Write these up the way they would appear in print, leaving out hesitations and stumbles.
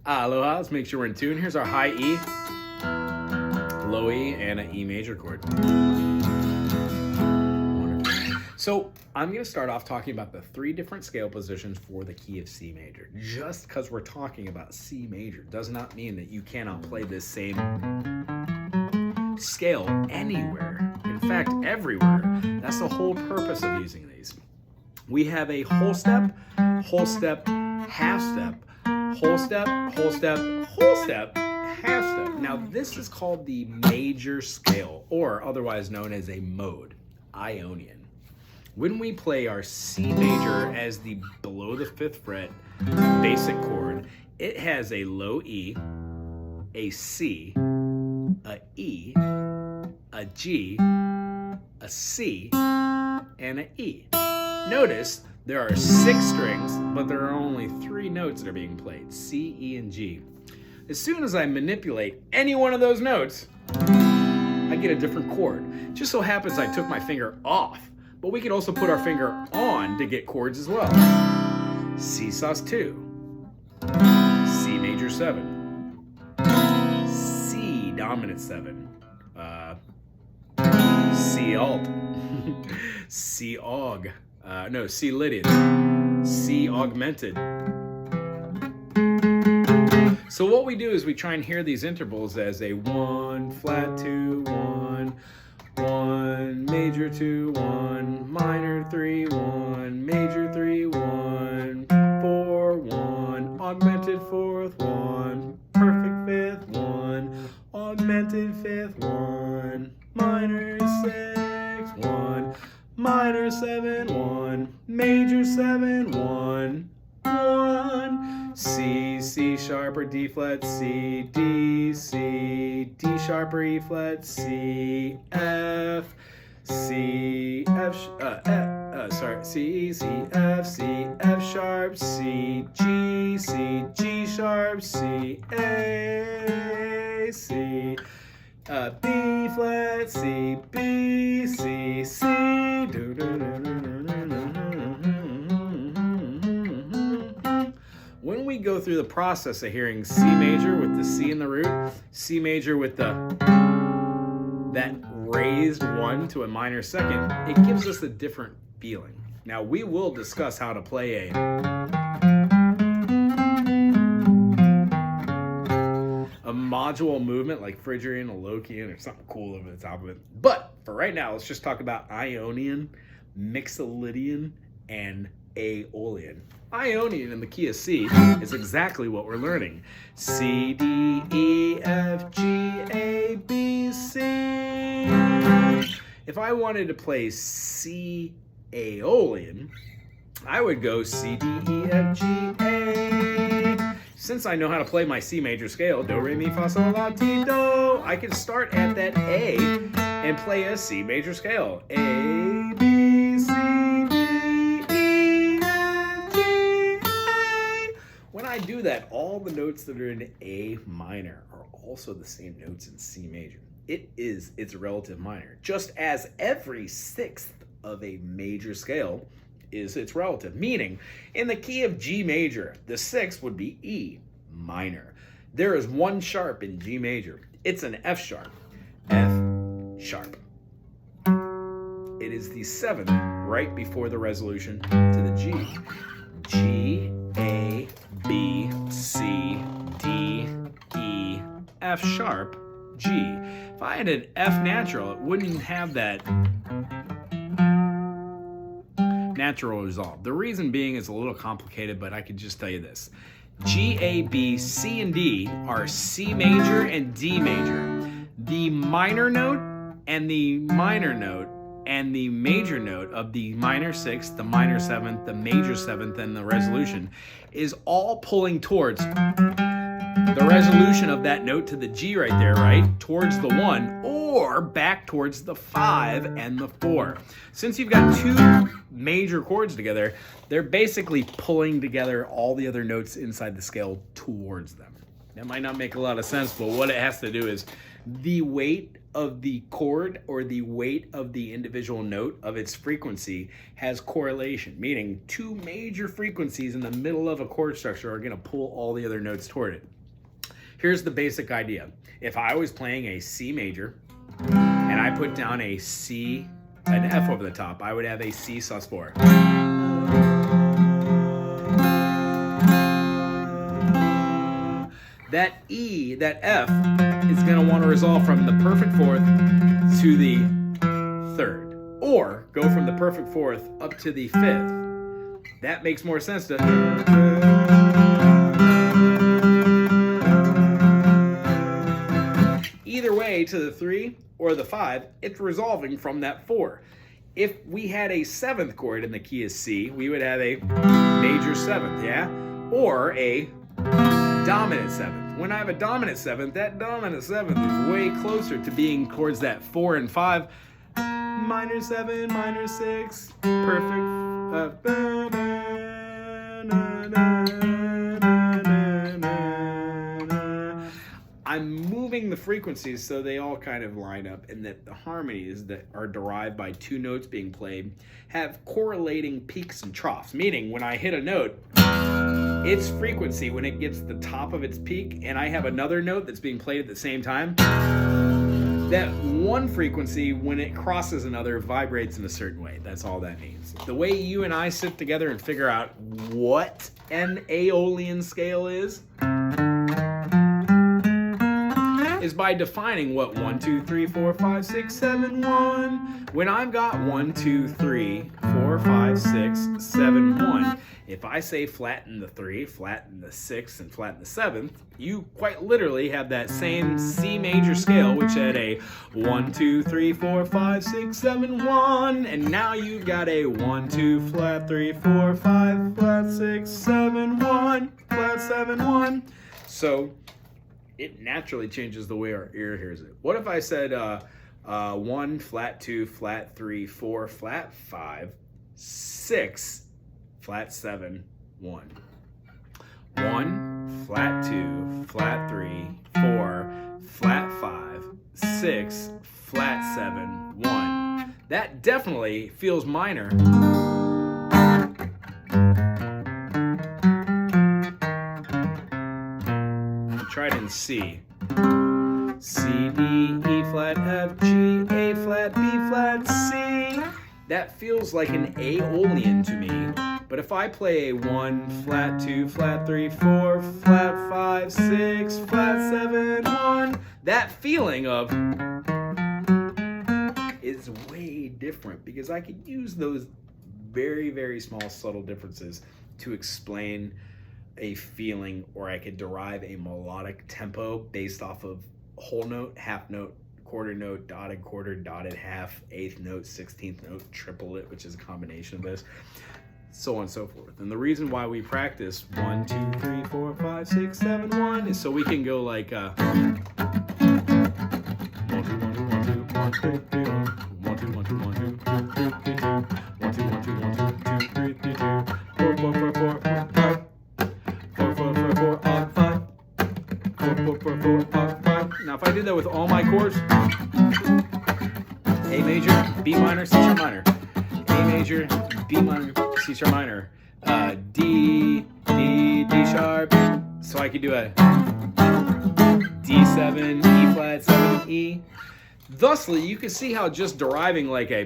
Aloha, let's make sure we're in tune. Here's our high E, low E, and an E major chord. Wonderful. So I'm going to start off talking about the 3 different scale positions for the key of C major. Just because we're talking about C major does not mean that you cannot play this same scale anywhere. In fact, everywhere. That's the whole purpose of using these. We have a whole step, half step, whole step, whole step, whole step, half step. Now this is called the major scale, or otherwise known as a mode, Ionian. When we play our C major as the below the 5th fret basic chord, it has a low E, a C, a E, a G, a C, and an E. Notice there are 6 strings, but there are only 3 notes that are being played, C, E, and G. As soon as I manipulate any one of those notes, I get a different chord. Just so happens I took my finger off, but we could also put our finger on to get chords as well. C sus 2, C major 7, C dominant 7, C alt, C aug, C Lydian, C augmented. So what we do is we try and hear these intervals as a 1, flat 2, 1, 1, major 2, 1, minor 3, 1, major 3, 1, 4, 1, augmented 4th, 1, perfect 5th, 1, augmented 5th, 1, minor 6, 1, minor 7, 1, major 7, 1, 1, C, C sharp or D flat, C, D sharp or E flat, C, F, C, F, C, C, F sharp, C, G sharp, C, A, C, B flat, C, B, C, C, do, do, do, do, do, do, do. When we go through the process of hearing C major with the C in the root, C major with that raised 1 to a minor 2nd, it gives us a different feeling. Now we will discuss how to play a modular movement like Phrygian, a Lokian, or something cool over the top of it. But for right now, let's just talk about Ionian, Mixolydian, and Aeolian. Ionian in the key of C is exactly what we're learning. C, D, E, F, G, A, B, C. If I wanted to play C Aeolian, I would go C, D, E, F, G, A. Since I know how to play my C major scale, do, re, mi, fa, sol, la, ti, do, I can start at that A and play a C major scale. A, B, C, when I do that, all the notes that are in A minor are also the same notes in C major. It is its relative minor, just as every 6th of a major scale is its relative. Meaning, in the key of G major, the 6th would be E minor. There is 1 sharp in G major. It's an F sharp. F sharp. It is the 7th right before the resolution to the G. G, A, B, C, D, E, F sharp, G. If I had an F natural, it wouldn't have that natural resolve. The reason being is a little complicated, but I could just tell you this. G, A, B, C, and D are C major and D major. The minor note and the minor note and the major note of the minor 6th, the minor 7th, the major 7th, and the resolution is all pulling towards the resolution of that note to the G right there, right? Towards the 1 or back towards the 5 and the 4. Since you've got 2 major chords together, they're basically pulling together all the other notes inside the scale towards them. That might not make a lot of sense, but what it has to do is The weight of the chord or the weight of the individual note of its frequency has correlation, meaning two major frequencies in the middle of a chord structure are going to pull all the other notes toward it. Here's the basic idea. If I was playing a C major and I put down an F over the top, I would have a C sus4. That E, that F, is going to want to resolve from the perfect fourth to the third, or go from the perfect fourth up to the fifth. That makes more sense to... Either way, to the 3 or the 5, it's resolving from that 4. If we had a 7th chord in the key of C, we would have a major 7th, yeah? Or a dominant 7th. When I have a dominant 7th, that dominant 7th is way closer to being towards that 4 and 5. Minor 7, minor 6, perfect. I'm moving the frequencies so they all kind of line up, and that the harmonies that are derived by two notes being played have correlating peaks and troughs, meaning when I hit a note, its frequency when it gets the top of its peak and I have another note that's being played at the same time, that one frequency when it crosses another vibrates in a certain way. That's all that means. The way you and I sit together and figure out what an Aeolian scale is by defining what 1, 2, 3, 4, 5, 6, 7, 1. When I've got 1, 2, 3, 4, 5, 6, 7, 1. If I say flatten the 3, flatten the 6, and flatten the 7th, you quite literally have that same C major scale, which had a 1, 2, 3, 4, 5, 6, 7, 1. And now you've got a 1, 2, flat 3, 4, 5, flat 6, 7, 1, flat 7, 1. So it naturally changes the way our ear hears it. What if I said 1, flat 2, flat 3, 4, flat 5, 6, flat 7, 1. 1, flat 2, flat 3, 4, flat 5, 6, flat 7, 1. That definitely feels minor. Try it in C. C, D, E flat, F, G, A flat, B flat, C. That feels like an Aeolian to me. But if I play a 1, flat 2, flat 3, 4, flat 5, 6, flat 7, 1, that feeling of is way different because I could use those very, very small, subtle differences to explain a feeling, or I could derive a melodic tempo based off of whole note, half note, quarter note, dotted quarter, dotted half, eighth note, 16th note, triplet, which is a combination of this, so on and so forth. And the reason why we practice 1, 2, 3, 4, 5, 6, 7, 1 is so we can go like 1, 2, 1, 2, 1, 2, 1, 2, 1, 2, 1, 2, 1, 2, 1, 2, 1, 2, 3, 3, 2, 1, 2, 1, 2, 1, 2, 3, 3, 2, 4, 4, 4, 4, 5. 4, 4, 4, 4, 5. 4, 4, 4, 4, 5. Now, if I did that with all my chords, A major, B minor, C sharp minor, A major, B minor, C sharp minor, D, D, D sharp. So I could do a D7, E flat, 7, E. Thusly, you can see how just deriving like a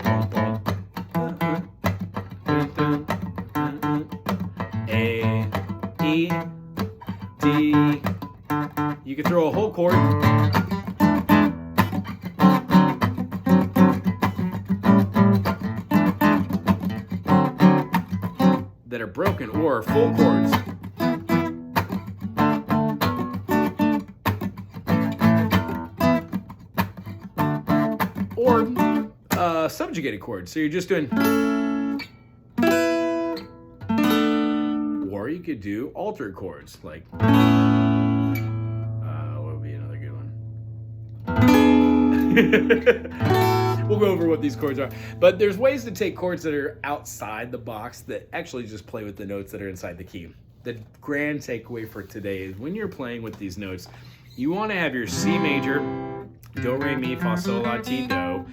A, E, D, you can throw a whole chord that are broken or full chords. Or subjugated chords. So you're just doing. Or you could do altered chords, like what would be another good one? We'll go over what these chords are. But there's ways to take chords that are outside the box that actually just play with the notes that are inside the key. The grand takeaway for today is when you're playing with these notes, you want to have your C major do, re, mi, fa, sol, la, ti, do.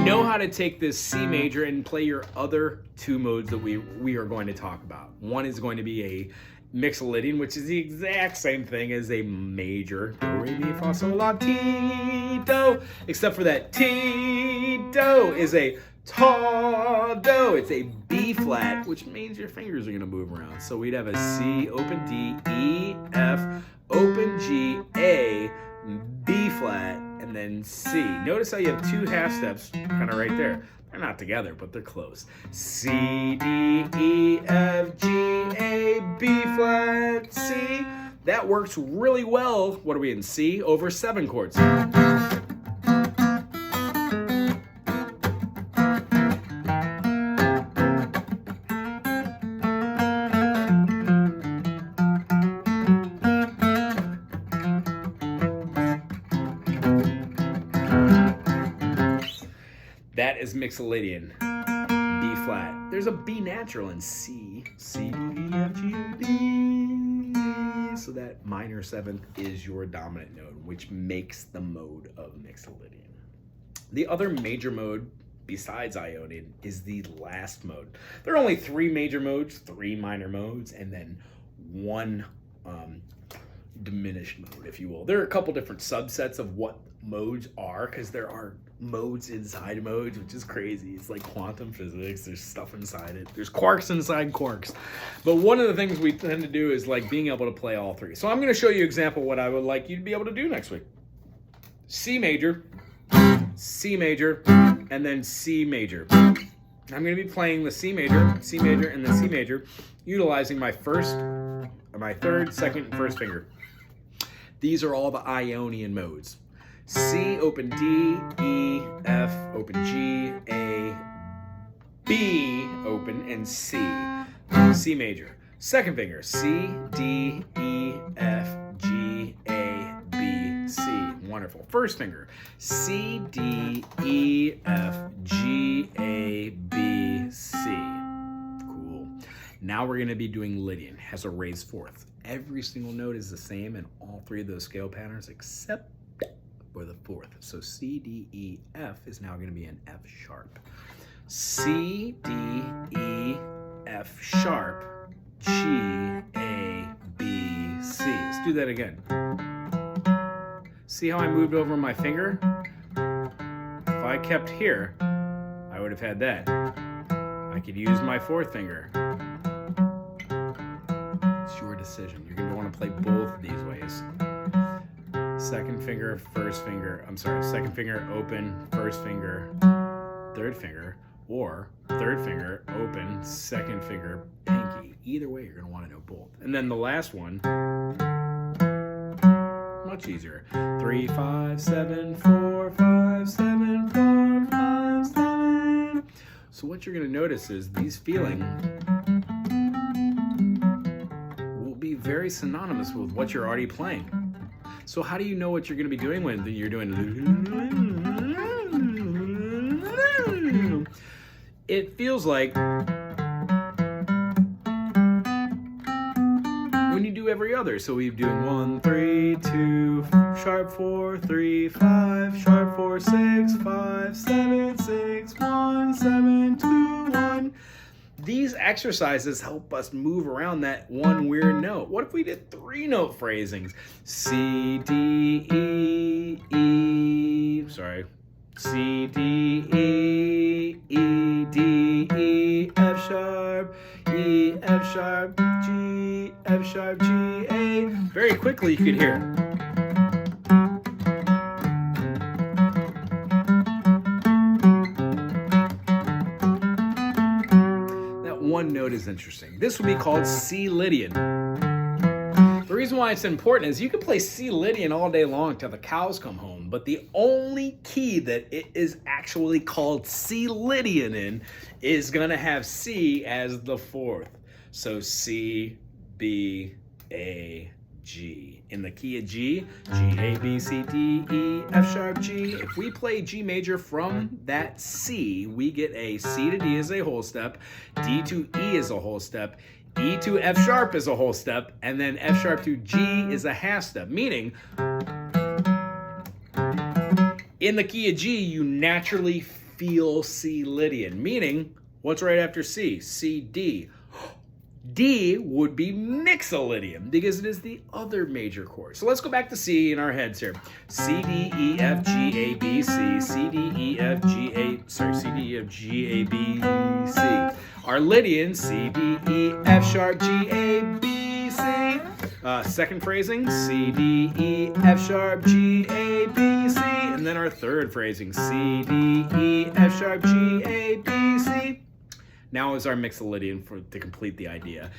Know how to take this C major and play your other two modes that we are going to talk about. One is going to be a Mixolydian, which is the exact same thing as a major do, re, mi, fa, sol, la, ti, do, except for that ti, do is a ta, do. It's a B flat, which means your fingers are going to move around. So we'd have a C, open D, E, F, open G, A, B flat, and then C. Notice how you have two half steps kind of right there. They're not together, but they're close. C, D, E, F, G, A, B flat, C. That works really well. What are we in? C over 7 chords. That is Mixolydian, B flat. There's a B natural in C, C, D, E, F, G, B. So that minor 7th is your dominant node, which makes the mode of Mixolydian. The other major mode besides Ionian is the last mode. There are only 3 major modes, 3 minor modes, and then 1 diminished mode, if you will. There are a couple different subsets of what modes are, because there are modes inside modes, which is crazy. It's like quantum physics. There's stuff inside it. There's quarks inside quarks. But one of the things we tend to do is like being able to play all 3. So I'm going to show you an example of what I would like you to be able to do next week. C major, and then C major. I'm going to be playing the C major, and the C major, utilizing my first, my third, second, and first finger. These are all the Ionian modes. C, open D, E, F, open G, A, B, open, and C. C major. Second finger, C, D, E, F, G, A, B, C. Wonderful. First finger, C, D, E, F, G, A, B, C. Cool. Now we're going to be doing Lydian. Has a raised 4th. Every single note is the same in all 3 of those scale patterns except for the 4th. So C, D, E, F is now going to be an F sharp. C, D, E, F sharp, G, A, B, C. Let's do that again. See how I moved over my finger? If I kept here, I would have had that. I could use my 4th finger. It's your decision. You're going to want to play both of these ways. Second finger, first finger, second finger, open, first finger, third finger, or third finger, open, second finger, pinky. Either way, you're going to want to know both. And then the last one, much easier. 3, 5, 7, 4, 5, 7, 4, 5, 7. So what you're going to notice is these feeling will be very synonymous with what you're already playing. So how do you know what you're going to be doing when you're doing? It feels like when you do every other. So we're doing 1, 3, 2, sharp 4, 3, 5, sharp 4, 6, 5, 7, 6, 1, 7, 2, 1. These exercises help us move around that one weird note. What if we did 3 note phrasings? C, D, E, E, C, D, E, E, D, E, F sharp, E, F sharp, G, F sharp, G, A. Very quickly you could hear. One note is interesting. This would be called C Lydian. The reason why it's important is you can play C Lydian all day long till the cows come home, but the only key that it is actually called C Lydian in is going to have C as the 4th. So C, B, A, G. In the key of G, G, A, B, C, D, E, F sharp, G. If we play G major from that C, we get a C to D as a whole step, D to E is a whole step, E to F sharp is a whole step, and then F sharp to G is a half step, meaning In the key of G, you naturally feel C Lydian, meaning what's right after C? C, D. D would be Mixolydian because it is the other major chord. So let's go back to C in our heads here. C, D, E, F, G, A, B, C. C, D, E, F, G, A, C, D, E, F, G, A, B, C. Our Lydian, C, D, E, F sharp, G, A, B, C. Second phrasing, C, D, E, F sharp, G, A, B, C. And then our third phrasing, C, D, E, F sharp, G, A, B, C. Now is our Mixolydian to complete the idea.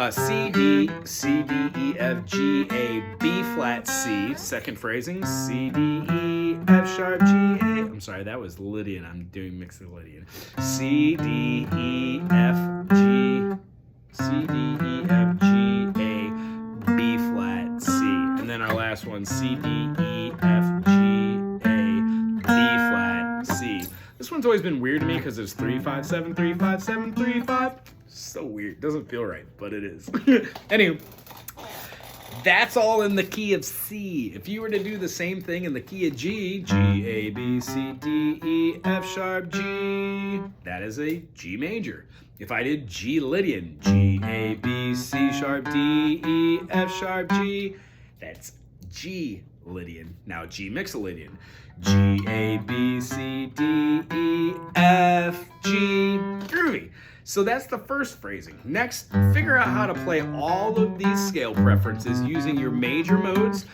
C, D, E, F, G, A, B flat, C. Second phrasing, C, D, E, F sharp, G, A. I'm sorry, that was Lydian. I'm doing Mixolydian. C, D, E, F, G, C, D, E, F, G, A, B flat, C. And then our last one, C, D, E, F, G, A, B flat, C. This one's always been weird to me because it's 3, 5, 7, 3, 5, 7, 3, 5. So weird. Doesn't feel right, but it is. Anyway, that's all in the key of C. If you were to do the same thing in the key of G, G, A, B, C, D, E, F sharp, G, that is a G major. If I did G Lydian, G, A, B, C sharp, D, E, F sharp, G, that's G Lydian. Now G Mixolydian. G, A, B, C, D, E, F, G. Groovy. So that's the first phrasing. Next, figure out how to play all of these scale preferences using your major modes: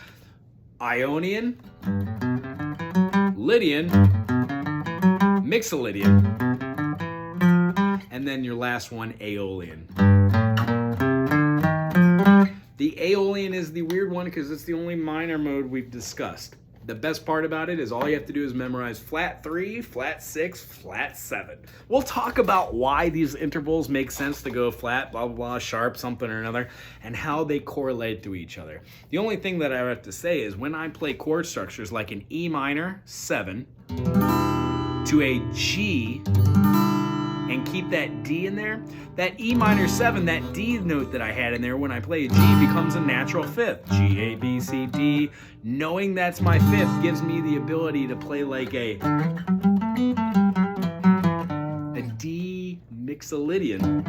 Ionian, Lydian, Mixolydian, and then your last one, Aeolian. The Aeolian is the weird one because it's the only minor mode we've discussed. The best part about it is all you have to do is memorize flat 3, flat 6, flat 7. We'll talk about why these intervals make sense to go flat, blah, blah, blah, sharp, something or another, and how they correlate to each other. The only thing that I have to say is when I play chord structures like an E minor 7 to a G and keep that D in there, that E minor 7, that D note that I had in there when I play a G becomes a natural fifth. G, A, B, C, D. Knowing that's my fifth gives me the ability to play like a D Mixolydian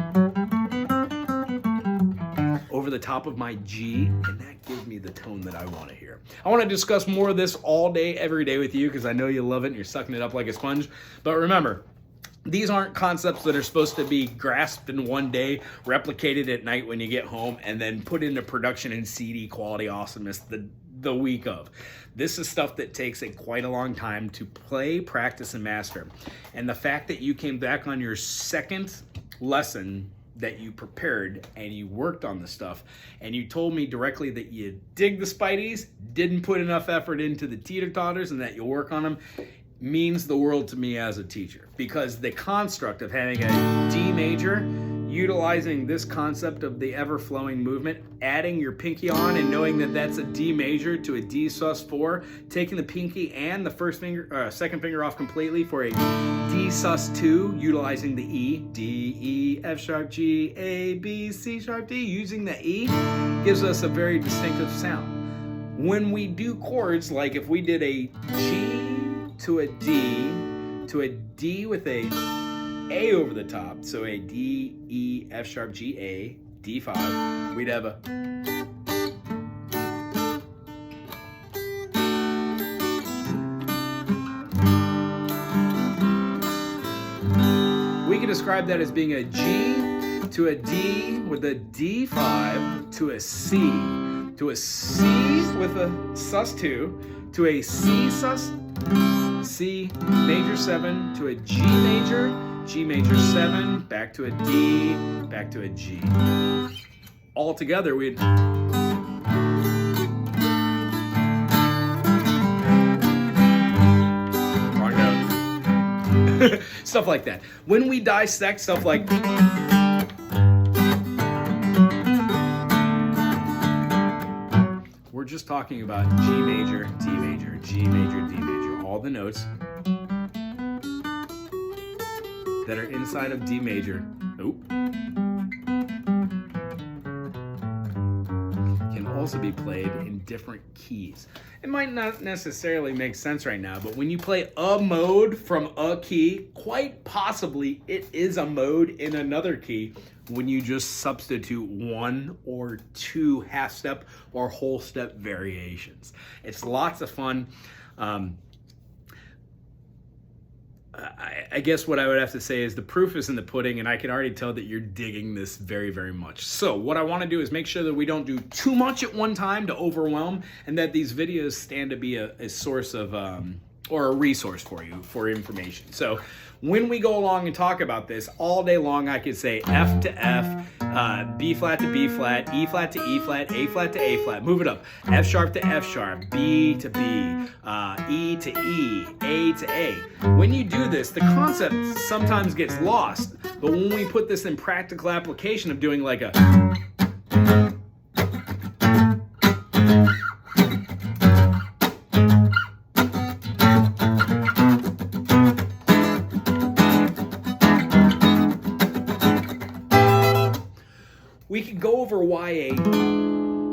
over the top of my G, and that gives me the tone that I want to hear. I want to discuss more of this all day, every day with you because I know you love it and you're sucking it up like a sponge. But remember, these aren't concepts that are supposed to be grasped in one day, replicated at night when you get home, and then put into production in CD quality awesomeness the week of. This is stuff that takes quite a long time to play, practice, and master. And the fact that you came back on your second lesson that you prepared and you worked on the stuff and you told me directly that you dig the Spideys, didn't put enough effort into the teeter-totters, and that you'll work on them, means the world to me as a teacher, because the construct of having a D major, utilizing this concept of the ever-flowing movement, adding your pinky on and knowing that that's a D major to a D sus4, taking the pinky and the second finger off completely for a D sus2, utilizing the E, D, E, F sharp, G, A, B, C sharp, D, using the E gives us a very distinctive sound. When we do chords, like if we did a G to a D with a over the top, so a D, E, F sharp, G, A, D5, we'd have a we can describe that as being a G to a D with a D5 to a C with a sus2 to a C sus C major 7 to a G major 7, back to a D, back to a G. All together we'd wrong note. Stuff like that. When we dissect stuff like we're just talking about G major, D major, G major, D major, all the notes that are inside of D major. Can also be played in different keys. It might not necessarily make sense right now, but when you play a mode from a key, quite possibly it is a mode in another key when you just substitute one or two half step or whole step variations. It's lots of fun. I guess what I would have to say is the proof is in the pudding, and I can already tell that you're digging this very, very much. So what I want to do is make sure that we don't do too much at one time to overwhelm, and that these videos stand to be a source of, or a resource for you for information. So when we go along and talk about this all day long, I could say F to F, B flat to B flat, E flat to E flat, A flat to A flat, move it up, F sharp to F sharp, B to B, E to E, A to A. When you do this, the concept sometimes gets lost, but when we put this in practical application of doing like a we could go over why a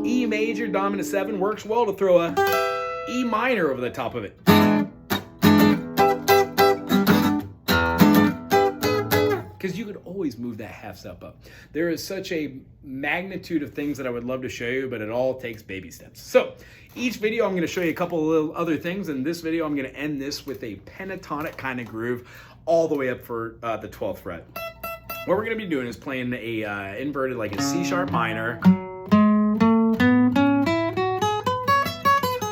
E major dominant 7 works well to throw a E minor over the top of it. Because you could always move that half step up. There is such a magnitude of things that I would love to show you, but it all takes baby steps. So each video I'm going to show you a couple of little other things. In this video I'm going to end this with a pentatonic kind of groove all the way up for the 12th fret. What we're going to be doing is playing a inverted, like a C sharp minor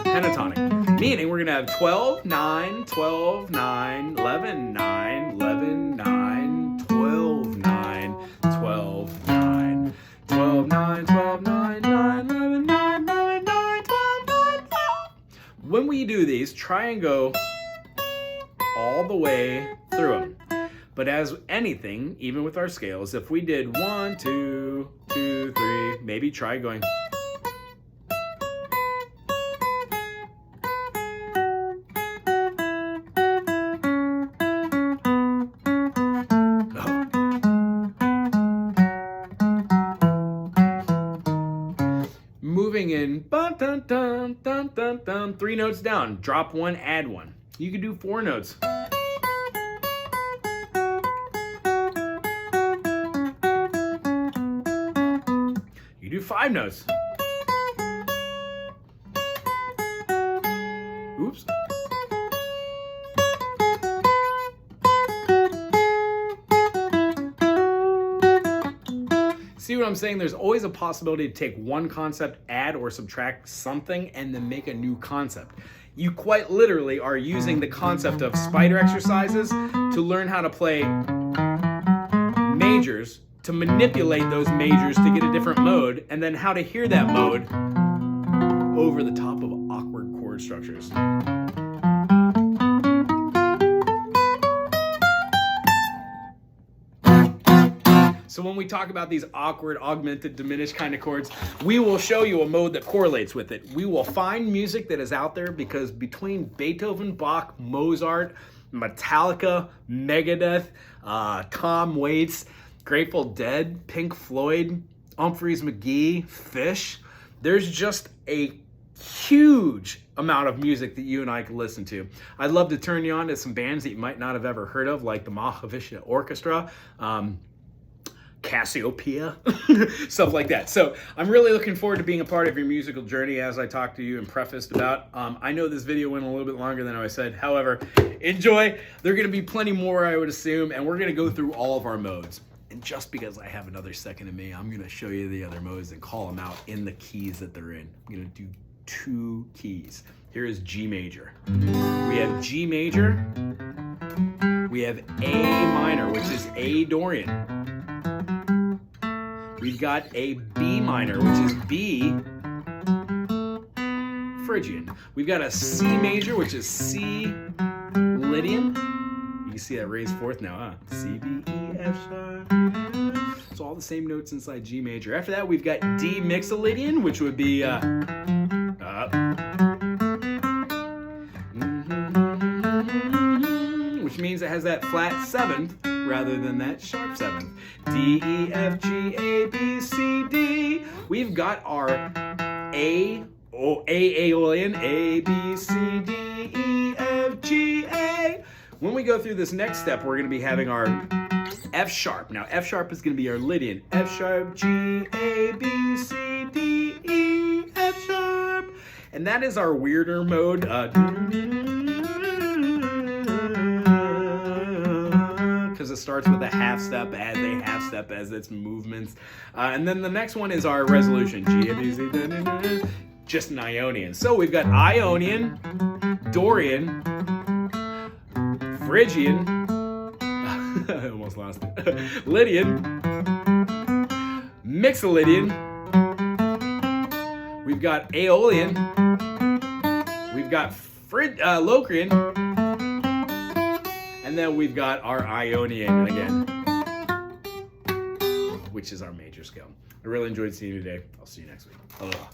pentatonic, meaning we're going to have 12, 9, 12, 9, 11, 9, 11, 9, 12, 9, 12, 9, 12, 9, 12, 9, 9, 11, 9, 9, 9, 12, 9, 12. When we do these, try and go all the way through them. But as anything, even with our scales, if we did 1, 2, 2, 3, maybe try going. Moving in, dun, dun, dun, dun, dun, dun, 3 notes down, drop 1, add 1. You could do 4 notes. You do 5 notes. Oops. See what I'm saying? There's always a possibility to take one concept, add or subtract something, and then make a new concept. You quite literally are using the concept of spider exercises to learn how to play majors, to manipulate those majors to get a different mode, and then how to hear that mode over the top of awkward chord structures. So when we talk about these awkward, augmented, diminished kind of chords, we will show you a mode that correlates with it. We will find music that is out there because between Beethoven, Bach, Mozart, Metallica, Megadeth, Tom Waits, Grateful Dead, Pink Floyd, Humphreys McGee, Fish, there's just a huge amount of music that you and I can listen to. I'd love to turn you on to some bands that you might not have ever heard of, like the Mahalo Orchestra, Cassiopeia, stuff like that. So I'm really looking forward to being a part of your musical journey as I talked to you and prefaced about. I know this video went a little bit longer than I said. However, enjoy. There are going to be plenty more, I would assume, and we're going to go through all of our modes. And just because I have another second in me, I'm going to show you the other modes and call them out in the keys that they're in. I'm going to do 2 keys. Here is G major. We have G major. We have A minor, which is A Dorian. We've got a B minor, which is B Phrygian. We've got a C major, which is C Lydian. You can see that raised fourth now, huh? C, B, E, F sharp. It's all the same notes inside G major. After that, we've got D Mixolydian, which would be which means it has that flat 7th rather than that sharp 7th. D, E, F, G, A, B, C, D. We've got our A Aeolian, A, B, C, D, E, F, G, A. When we go through this next step, we're going to be having our F sharp. Now, F sharp is going to be our Lydian. F sharp, G, A, B, C, D, E, F sharp. And that is our weirder mode. Because it starts with a half step, adds a half step as its movements. And then the next one is our resolution. G, A, B, C, D, D, just an Ionian. So we've got Ionian, Dorian, Phrygian, I almost lost it, Lydian, Mixolydian, we've got Aeolian, we've got Locrian, and then we've got our Ionian again, which is our major scale. I really enjoyed seeing you today. I'll see you next week. Aloha.